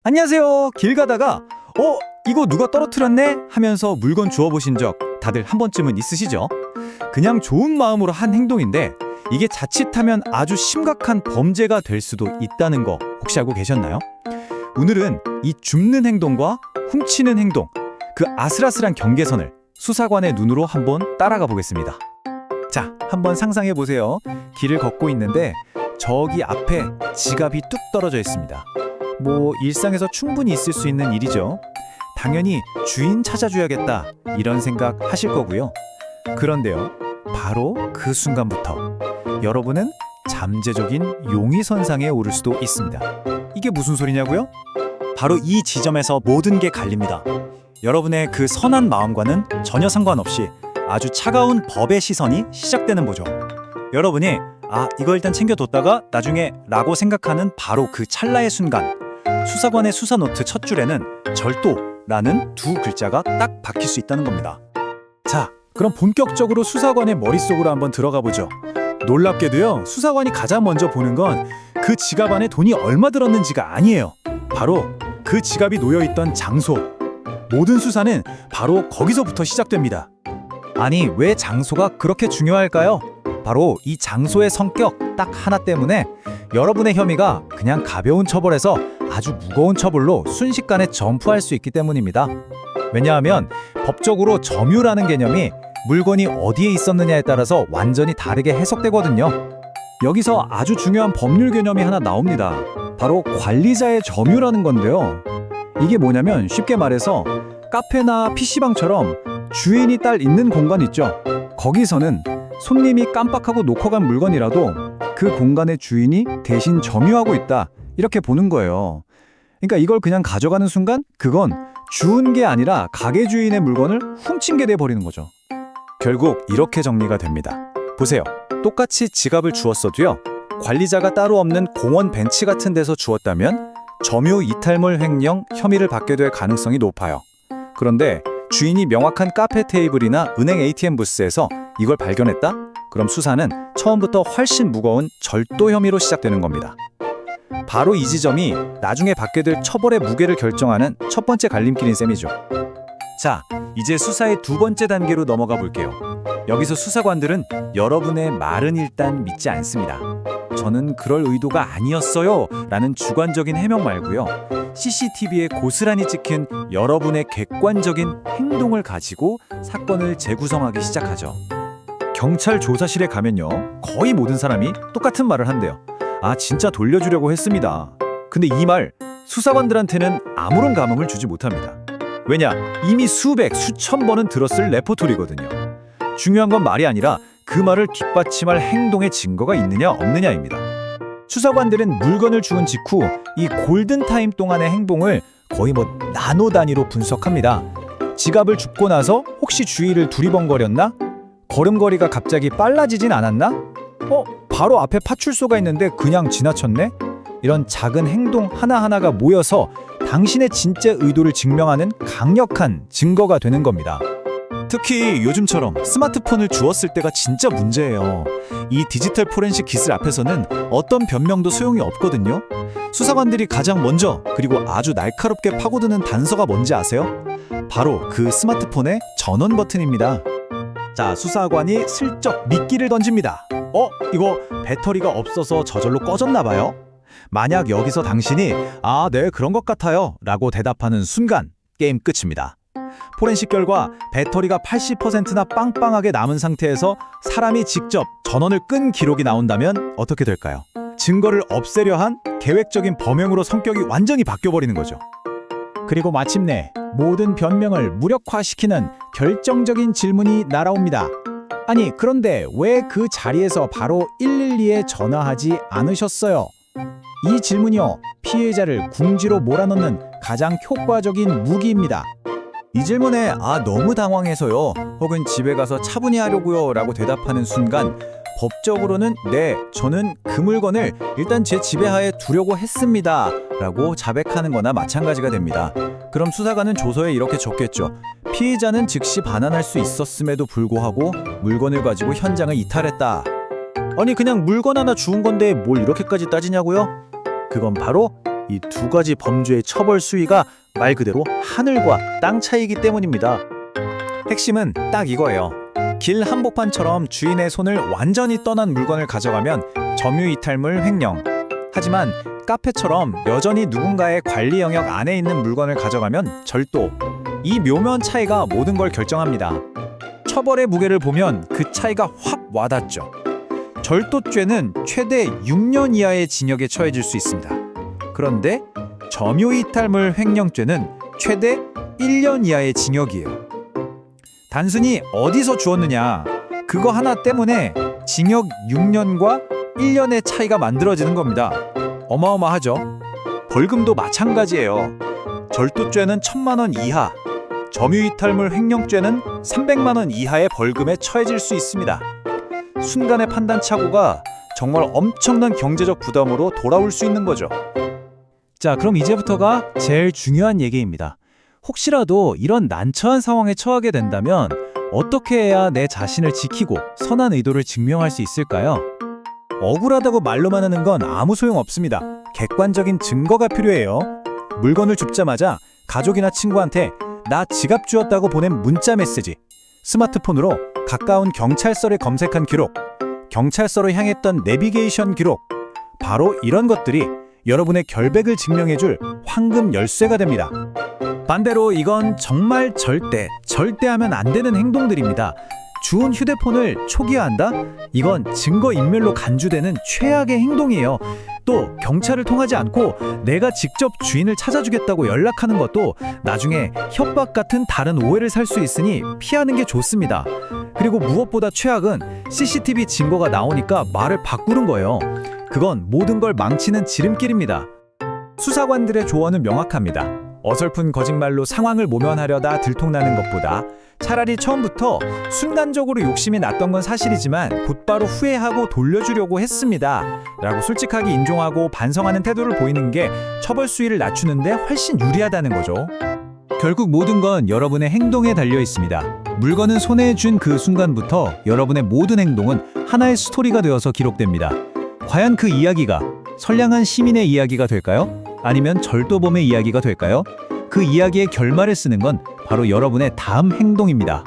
안녕하세요. 길 가다가 이거 누가 떨어뜨렸네? 하면서 물건 주워보신 적 다들 한 번쯤은 있으시죠? 그냥 좋은 마음으로 한 행동인데 이게 자칫하면 아주 심각한 범죄가 될 수도 있다는 거 혹시 알고 계셨나요? 오늘은 이 줍는 행동과 훔치는 행동, 그 아슬아슬한 경계선을 수사관의 눈으로 한번 따라가 보겠습니다. 자, 한번 상상해 보세요. 길을 걷고 있는데 저기 앞에 지갑이 뚝 떨어져 있습니다. 일상에서 충분히 있을 수 있는 일이죠. 당연히 주인 찾아줘야겠다 이런 생각 하실 거고요. 그런데요, 바로 그 순간부터 여러분은 잠재적인 용의선상에 오를 수도 있습니다. 이게 무슨 소리냐고요? 바로 이 지점에서 모든 게 갈립니다. 여러분의 그 선한 마음과는 전혀 상관없이 아주 차가운 법의 시선이 시작되는 거죠. 여러분이 이거 일단 챙겨뒀다가 나중에 라고 생각하는 바로 그 찰나의 순간, 수사관의 수사노트 첫 줄에는 절도라는 두 글자가 딱 박힐 수 있다는 겁니다. 자, 그럼 본격적으로 수사관의 머릿속으로 한번 들어가 보죠. 놀랍게도요, 수사관이 가장 먼저 보는 건 그 지갑 안에 돈이 얼마 들었는지가 아니에요. 바로 그 지갑이 놓여있던 장소. 모든 수사는 바로 거기서부터 시작됩니다. 아니, 왜 장소가 그렇게 중요할까요? 바로 이 장소의 성격 딱 하나 때문에 여러분의 혐의가 그냥 가벼운 처벌에서 아주 무거운 처벌로 순식간에 점프할 수 있기 때문입니다. 왜냐하면 법적으로 점유라는 개념이 물건이 어디에 있었느냐에 따라서 완전히 다르게 해석되거든요. 여기서 아주 중요한 법률 개념이 하나 나옵니다. 바로 관리자의 점유라는 건데요. 이게 뭐냐면 쉽게 말해서 카페나 PC방처럼 주인이 딱 있는 공간 있죠. 거기서는 손님이 깜빡하고 놓고 간 물건이라도 그 공간의 주인이 대신 점유하고 있다, 이렇게 보는 거예요. 그러니까 이걸 그냥 가져가는 순간 그건 주운 게 아니라 가게 주인의 물건을 훔친 게 돼버리는 거죠. 결국 이렇게 정리가 됩니다. 보세요. 똑같이 지갑을 주웠어도요, 관리자가 따로 없는 공원 벤치 같은 데서 주웠다면 점유 이탈물 횡령 혐의를 받게 될 가능성이 높아요. 그런데 주인이 명확한 카페 테이블이나 은행 ATM 부스에서 이걸 발견했다? 그럼 수사는 처음부터 훨씬 무거운 절도 혐의로 시작되는 겁니다. 바로 이 지점이 나중에 받게 될 처벌의 무게를 결정하는 첫 번째 갈림길인 셈이죠. 자, 이제 수사의 두 번째 단계로 넘어가 볼게요. 여기서 수사관들은 여러분의 말은 일단 믿지 않습니다. 저는 그럴 의도가 아니었어요 라는 주관적인 해명 말고요, CCTV에 고스란히 찍힌 여러분의 객관적인 행동을 가지고 사건을 재구성하기 시작하죠. 경찰 조사실에 가면요, 거의 모든 사람이 똑같은 말을 한대요. 진짜 돌려주려고 했습니다. 근데 이 말 수사관들한테는 아무런 감흥을 주지 못합니다. 왜냐? 이미 수백, 수천 번은 들었을 레포토리거든요. 중요한 건 말이 아니라 그 말을 뒷받침할 행동의 증거가 있느냐 없느냐입니다. 수사관들은 물건을 주운 직후 이 골든타임 동안의 행동을 거의 나노 단위로 분석합니다. 지갑을 줍고 나서 혹시 주위를 두리번거렸나? 걸음걸이가 갑자기 빨라지진 않았나? 바로 앞에 파출소가 있는데 그냥 지나쳤네? 이런 작은 행동 하나하나가 모여서 당신의 진짜 의도를 증명하는 강력한 증거가 되는 겁니다. 특히 요즘처럼 스마트폰을 주웠을 때가 진짜 문제예요. 이 디지털 포렌식 기술 앞에서는 어떤 변명도 소용이 없거든요. 수사관들이 가장 먼저 그리고 아주 날카롭게 파고드는 단서가 뭔지 아세요? 바로 그 스마트폰의 전원 버튼입니다. 자, 수사관이 슬쩍 미끼를 던집니다. 이거 배터리가 없어서 저절로 꺼졌나 봐요. 만약 여기서 당신이 네, 그런 것 같아요 라고 대답하는 순간 게임 끝입니다. 포렌식 결과 배터리가 80%나 빵빵하게 남은 상태에서 사람이 직접 전원을 끈 기록이 나온다면 어떻게 될까요? 증거를 없애려 한 계획적인 범행으로 성격이 완전히 바뀌어버리는 거죠. 그리고 마침내 모든 변명을 무력화시키는 결정적인 질문이 날아옵니다. 아니, 그런데 왜 그 자리에서 바로 112에 전화하지 않으셨어요? 이 질문이요, 피해자를 궁지로 몰아넣는 가장 효과적인 무기입니다. 이 질문에 너무 당황해서요, 혹은 집에 가서 차분히 하려고요 라고 대답하는 순간 법적으로는 네, 저는 그 물건을 일단 제 지배하에 두려고 했습니다 라고 자백하는 거나 마찬가지가 됩니다. 그럼 수사관은 조서에 이렇게 적겠죠. 피의자는 즉시 반환할 수 있었음에도 불구하고 물건을 가지고 현장을 이탈했다. 아니, 그냥 물건 하나 주운 건데 뭘 이렇게까지 따지냐고요? 그건 바로 이 두 가지 범죄의 처벌 수위가 말 그대로 하늘과 땅 차이이기 때문입니다. 핵심은 딱 이거예요. 길 한복판처럼 주인의 손을 완전히 떠난 물건을 가져가면 점유이탈물 횡령. 하지만 카페처럼 여전히 누군가의 관리 영역 안에 있는 물건을 가져가면 절도. 이 묘면 차이가 모든 걸 결정합니다. 처벌의 무게를 보면 그 차이가 확 와닿죠. 절도죄는 최대 6년 이하의 징역에 처해질 수 있습니다. 그런데 점유이탈물 횡령죄는 최대 1년 이하의 징역이에요. 단순히 어디서 주었느냐, 그거 하나 때문에 징역 6년과 1년의 차이가 만들어지는 겁니다. 어마어마하죠? 벌금도 마찬가지예요. 절도죄는 1,000만 원 이하, 점유이탈물 횡령죄는 300만 원 이하의 벌금에 처해질 수 있습니다. 순간의 판단착오가 정말 엄청난 경제적 부담으로 돌아올 수 있는 거죠. 자, 그럼 이제부터가 제일 중요한 얘기입니다. 혹시라도 이런 난처한 상황에 처하게 된다면 어떻게 해야 내 자신을 지키고 선한 의도를 증명할 수 있을까요? 억울하다고 말로만 하는 건 아무 소용 없습니다. 객관적인 증거가 필요해요. 물건을 줍자마자 가족이나 친구한테 나 지갑 주었다고 보낸 문자 메시지, 스마트폰으로 가까운 경찰서를 검색한 기록, 경찰서로 향했던 내비게이션 기록, 바로 이런 것들이 여러분의 결백을 증명해줄 황금 열쇠가 됩니다. 반대로 이건 정말 절대 하면 안 되는 행동들입니다. 주운 휴대폰을 초기화한다? 이건 증거인멸로 간주되는 최악의 행동이에요. 또 경찰을 통하지 않고 내가 직접 주인을 찾아주겠다고 연락하는 것도 나중에 협박 같은 다른 오해를 살 수 있으니 피하는 게 좋습니다. 그리고 무엇보다 최악은 CCTV 증거가 나오니까 말을 바꾸는 거예요. 그건 모든 걸 망치는 지름길입니다. 수사관들의 조언은 명확합니다. 어설픈 거짓말로 상황을 모면하려다 들통나는 것보다 차라리 처음부터 순간적으로 욕심이 났던 건 사실이지만 곧바로 후회하고 돌려주려고 했습니다 라고 솔직하게 인정하고 반성하는 태도를 보이는 게 처벌 수위를 낮추는데 훨씬 유리하다는 거죠. 결국 모든 건 여러분의 행동에 달려 있습니다. 물건은 손에 준 그 순간부터 여러분의 모든 행동은 하나의 스토리가 되어서 기록됩니다. 과연 그 이야기가 선량한 시민의 이야기가 될까요? 아니면 절도범의 이야기가 될까요? 그 이야기의 결말을 쓰는 건 바로 여러분의 다음 행동입니다.